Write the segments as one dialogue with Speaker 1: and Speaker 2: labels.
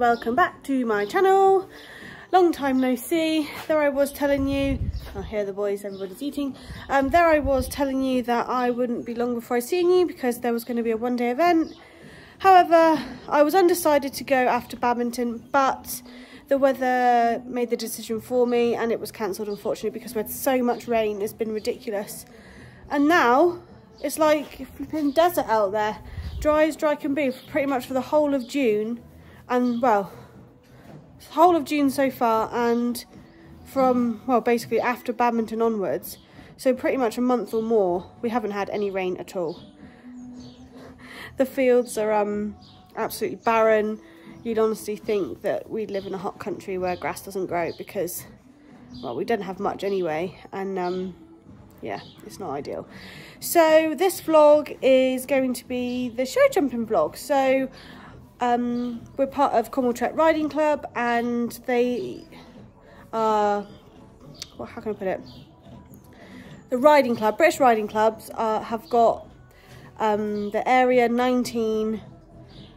Speaker 1: welcome back to my channel. Long time no see. There I was telling you, I hear the boys, everybody's eating. There I was telling you that I wouldn't be long before I seen you because there was going to be a one-day event. However, I was undecided to go after badminton, but the weather made the decision for me and it was cancelled, unfortunately, because we had so much rain. It's been ridiculous. And now it's like a flipping desert out there. Dry as dry can be, pretty much for the whole of June. And well, whole of June so far, and from, well, basically after badminton onwards, so pretty much a month or more, we haven't had any rain at all. The fields are absolutely barren. You'd honestly think that we live in a hot country where grass doesn't grow because, well, we don't have much anyway, and yeah, it's not ideal. So this vlog is going to be the show jumping vlog. So we're part of Cornwall Trek Riding Club, and they are, well, how can I put it? The riding club, British riding clubs, have got the Area 19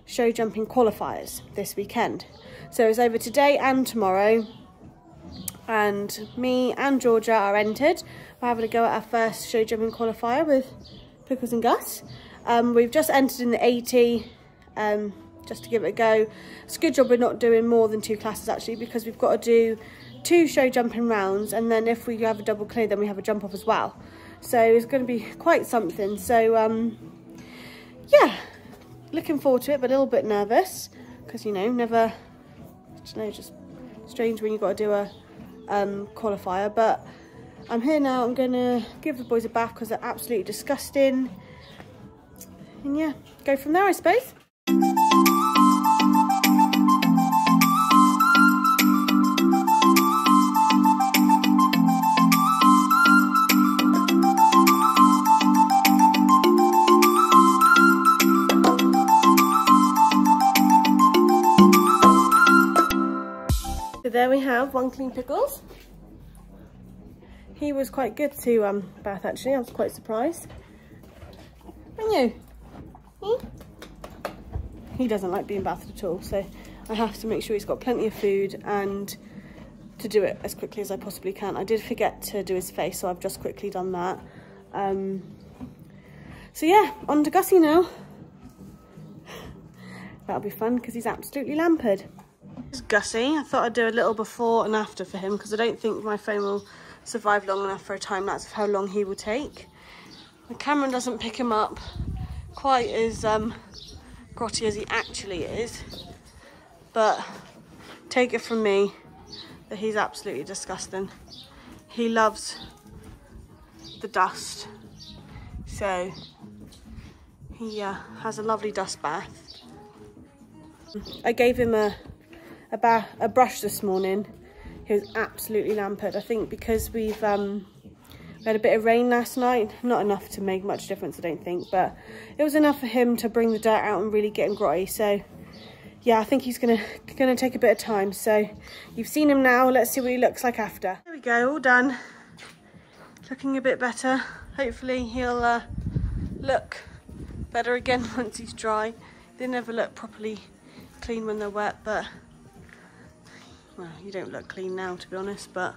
Speaker 1: show jumping qualifiers this weekend. So it's over today and tomorrow, and me and Georgia are entered. We're having a go at our first show jumping qualifier with Pickles and Gus. We've just entered in the 80 just to give it a go. It's a good job we're not doing more than 2 classes actually, because we've got to do 2 show jumping rounds, and then if we have a double clear then we have a jump off as well. So it's going to be quite something. So yeah, looking forward to it, but a little bit nervous because, you know, never, you know, just strange when you've got to do a qualifier. But I'm here now. I'm going to give the boys a bath because they're absolutely disgusting, and yeah, go from there I suppose. So there we have one clean Pickles. He was quite good to bath actually. I was quite surprised. And you? He doesn't like being bathed at all, so I have to make sure he's got plenty of food and to do it as quickly as I possibly can. I did forget to do his face, so I've just quickly done that. So yeah, on to Gussie now. That'll be fun because he's absolutely lampered. This is Gussie. I thought I'd do a little before and after for him because I don't think my phone will survive long enough for a time lapse of how long he will take. The camera doesn't pick him up quite as grotty as he actually is, but take it from me that he's absolutely disgusting. He loves the dust, so he has a lovely dust bath. I gave him a brush this morning. He was absolutely lampered. I think because we had a bit of rain last night, not enough to make much difference I don't think, but it was enough for him to bring the dirt out and really get him grotty. So yeah, I think he's gonna take a bit of time. So you've seen him now, let's see what he looks like after. There we go, all done. Looking a bit better. Hopefully he'll look better again once he's dry. They never look properly clean when they're wet, but well, you don't look clean now to be honest, but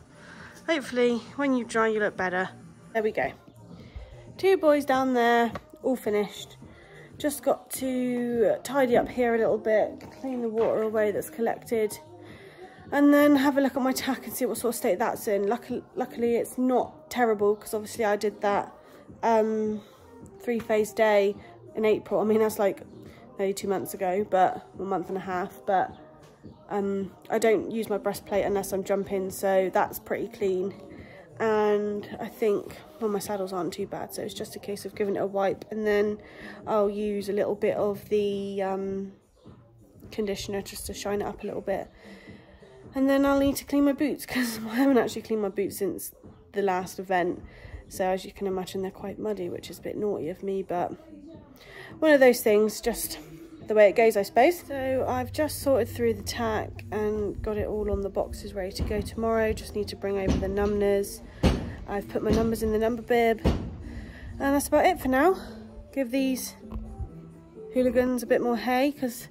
Speaker 1: hopefully when you dry you look better. There we go. 2 boys down there, all finished. Just got to tidy up here a little bit, clean the water away that's collected, and then have a look at my tack and see what sort of state that's in. Luckily it's not terrible because obviously I did that 3-phase day in April. I mean, that's like nearly 2 months ago, but a month and a half, but I don't use my breastplate unless I'm jumping, so that's pretty clean. And I think, well, my saddles aren't too bad, so it's just a case of giving it a wipe, and then I'll use a little bit of the conditioner just to shine it up a little bit. And then I'll need to clean my boots because I haven't actually cleaned my boots since the last event, so as you can imagine they're quite muddy, which is a bit naughty of me, but one of those things, just the way it goes I suppose. So I've just sorted through the tack and got it all on the boxes ready to go tomorrow. Just need to bring over the numbers. I've put my numbers in the number bib, and that's about it for now. Give these hooligans a bit more hay because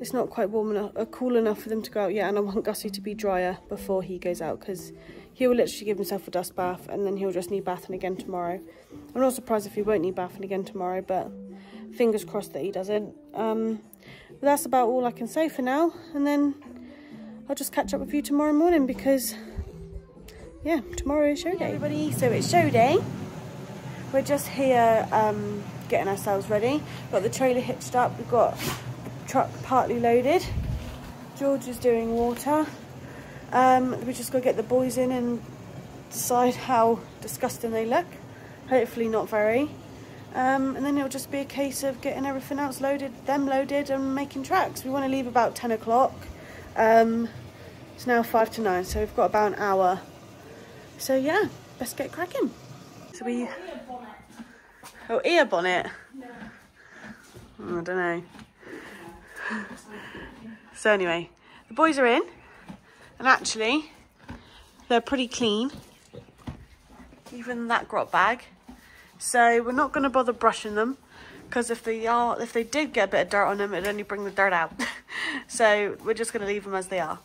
Speaker 1: it's not quite warm enough or cool enough for them to go out yet, and I want Gussie to be drier before he goes out, because he will literally give himself a dust bath and then he'll just need bathing again tomorrow. I'm not surprised if he won't need bathing again tomorrow, but fingers crossed that he doesn't. But that's about all I can say for now, and then I'll just catch up with you tomorrow morning, because yeah, tomorrow is show day. Hey everybody, so it's show day. We're just here getting ourselves ready. Got the trailer hitched up, we've got the truck partly loaded. George is doing water. We just got to get the boys in and decide how disgusting they look. Hopefully not very. And then it'll just be a case of getting everything else loaded, and making tracks. We want to leave about 10 o'clock. It's now 5 to 9, so we've got about an hour. So yeah, let's get cracking. So we... Oh, ear bonnet? No. I don't know. So anyway, the boys are in, and actually, they're pretty clean. Even that grot bag. So we're not going to bother brushing them, because if they did get a bit of dirt on them, it'd only bring the dirt out. So we're just going to leave them as they are.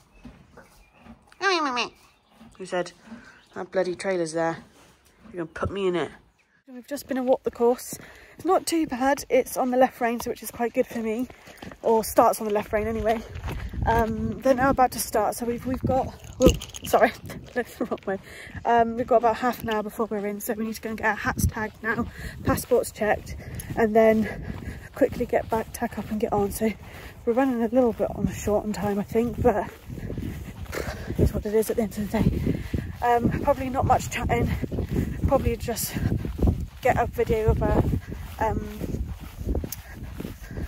Speaker 1: Who said, that bloody trailer's there, you're going to put me in it. We've just been and walked the course. It's not too bad. It's on the left rein, so which is quite good for me, or starts on the left rein anyway. They're now about to start, so we've got, oh, sorry, that's the wrong way. We've got about half an hour before we're in, so we need to go and get our hats tagged now, passports checked, and then quickly get back, tack up and get on. So we're running a little bit on a short on time, I think, but it's what it is at the end of the day. Probably not much chatting, probably just get a video of a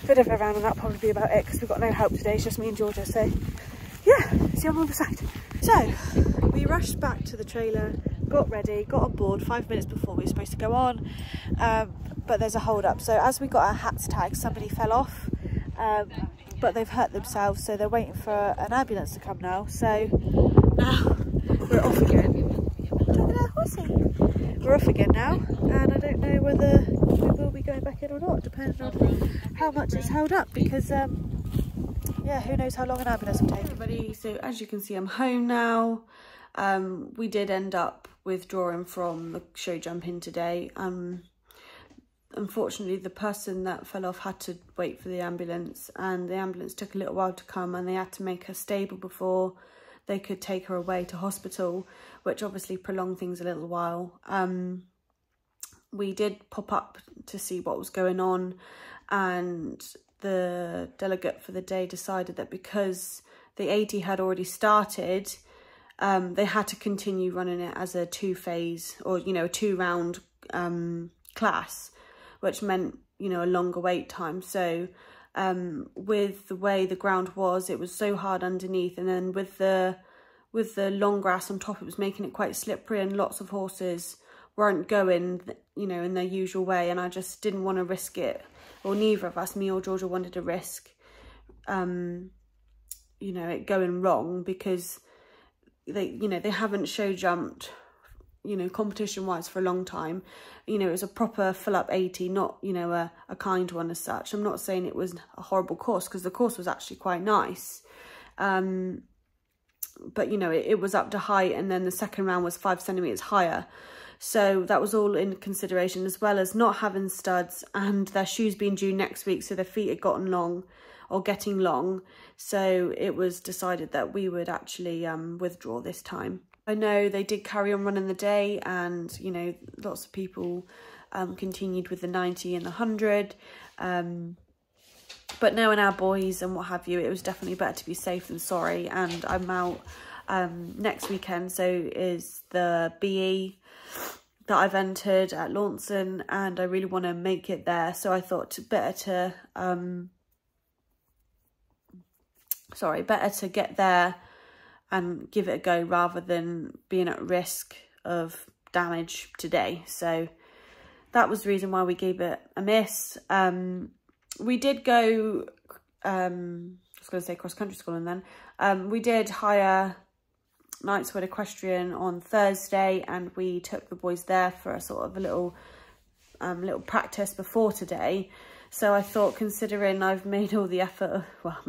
Speaker 1: bit of around, and that'll probably be about it, because we've got no help today. It's just me and Georgia. So yeah, see you on the other side. So we rushed back to the trailer, got ready, got on board 5 minutes before we were supposed to go on, but there's a hold up. So as we got our hats tagged, somebody fell off, but they've hurt themselves, so they're waiting for an ambulance to come now. So now we're off again. Look at that horsey. We're off again now, and I don't know whether we will be going back in or not, depending on how much it's held up, because yeah, who knows how long an ambulance will take. Everybody, so as you can see, I'm home now. We did end up withdrawing from the show jumping today. Unfortunately, the person that fell off had to wait for the ambulance, and the ambulance took a little while to come, and they had to make her stable before they could take her away to hospital, which obviously prolonged things a little while. We did pop up to see what was going on, and the delegate for the day decided that because the AD had already started, they had to continue running it as a two-phase, or, you know, a two-round class, which meant, you know, a longer wait time. So with the way the ground was, it was so hard underneath, and then with the long grass on top, it was making it quite slippery, and lots of horses weren't going, you know, in their usual way, and I just didn't want to risk it, or neither of us, me or Georgia, wanted to risk you know, it going wrong, because they haven't show jumped, you know, competition wise for a long time. You know, it was a proper full up 80, not, you know, a kind one as such. I'm not saying it was a horrible course, because the course was actually quite nice, but you know, it was up to height, and then the second round was 5 centimeters higher, so that was all in consideration, as well as not having studs and their shoes being due next week, so their feet had gotten long, or getting long. So it was decided that we would actually withdraw this time. I know they did carry on running the day, and you know, lots of people continued with the 90 and the 100, but knowing our boys and what have you, it was definitely better to be safe than sorry. And I'm out next weekend, so is the BE that I've entered at Launceston, and I really want to make it there, so I thought better to get there and give it a go, rather than being at risk of damage today. So that was the reason why we gave it a miss. We did go, I was going to say cross-country school, and then we did hire Knightswood Equestrian on Thursday, and we took the boys there for a sort of a little practice before today. So I thought, considering I've made all the effort, I've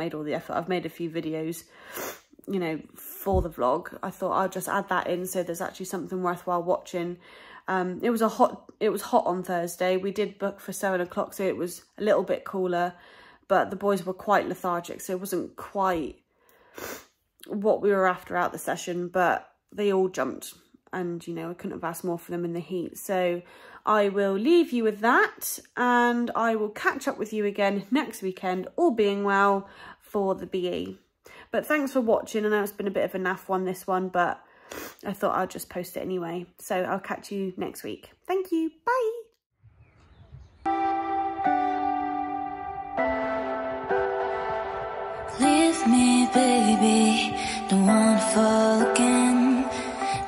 Speaker 1: made a few videos, you know, for the vlog, I thought I'll just add that in so there's actually something worthwhile watching. It was hot on Thursday. We did book for 7 o'clock, so it was a little bit cooler, but the boys were quite lethargic, so it wasn't quite what we were after out the session, but they all jumped, and, you know, I couldn't have asked more for them in the heat. So I will leave you with that, and I will catch up with you again next weekend, all being well, for the BE. But thanks for watching. I know it's been a bit of a naff one, this one, but I thought I'd just post it anyway. So I'll catch you next week. Thank you. Bye.
Speaker 2: Leave me, baby, don't wanna fall again.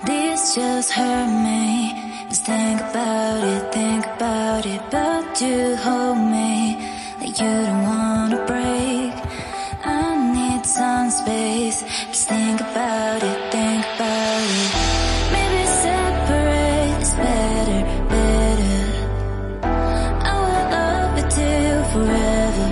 Speaker 2: This just hurt me. Just think about it, but you hold me like you don't wanna break. I need some space. Just think about it. Maybe separate is better. I will love you till forever.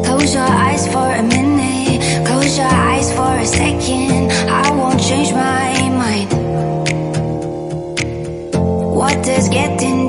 Speaker 2: Close your eyes for a minute. Close your eyes for a second, I won't change my mind. What does getting